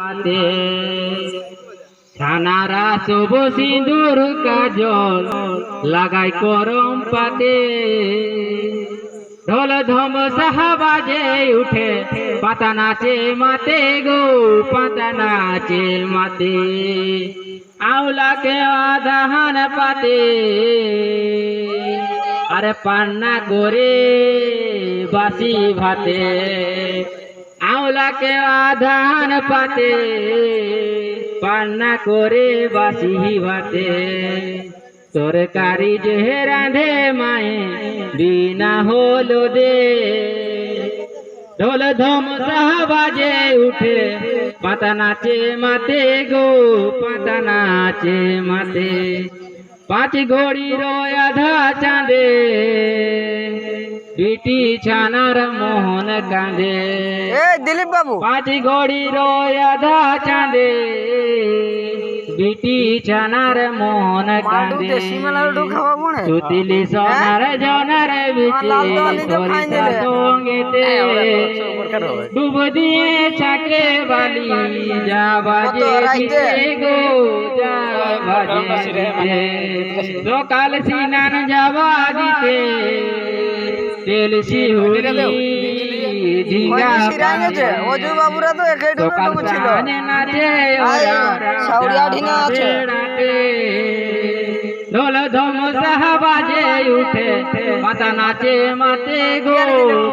পাতে ছানারা শুভ সিঁদুর কাজল লাগাই করম পাতে ঢোল ধম সাহাবাজে উঠে পাতা নাচে মাতে গো পাতা নাচে মাতে আউলাকে আধান পাতে আরে পান্না করে বাসি ভাতে আউলাকে আধান পাতে পান্না করে বাসি ভাতে তরকারি যে রাঁধে মায়ে বিনা হলো দে ঢোল ধম সাহাবাজে উঠে পাতা নাচে মাতে গো পাতা নাচে মাতে পাঁচ ঘড়ির আধা চাঁদে বিটি ছানার মোহন কাঁদে দিলীপ বাবু পাঁচ ঘড়ির আধা চাঁদে বিটি ছানার মোহন কাঁদে সুতিলি সোনার জনার বিচে সরিষা সঙ্গেতে ডুব দিয়ে ছাকে বালি যা বাজে দিতে গো যা বাজে দিতে সকাল সিনান যাবা দিতে তেল শিহুরি ঝিঙ্গা অজু বাবুরা তো একাই ছিল নাচে সাউরিয়া ঢিঙা আছে ঢোল ধম সাহাবাজে উঠে মাতা নাচে মাতে গো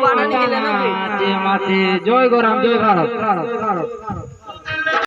মাতা নাচে মাতে জয় গো রাম জয় ভারত।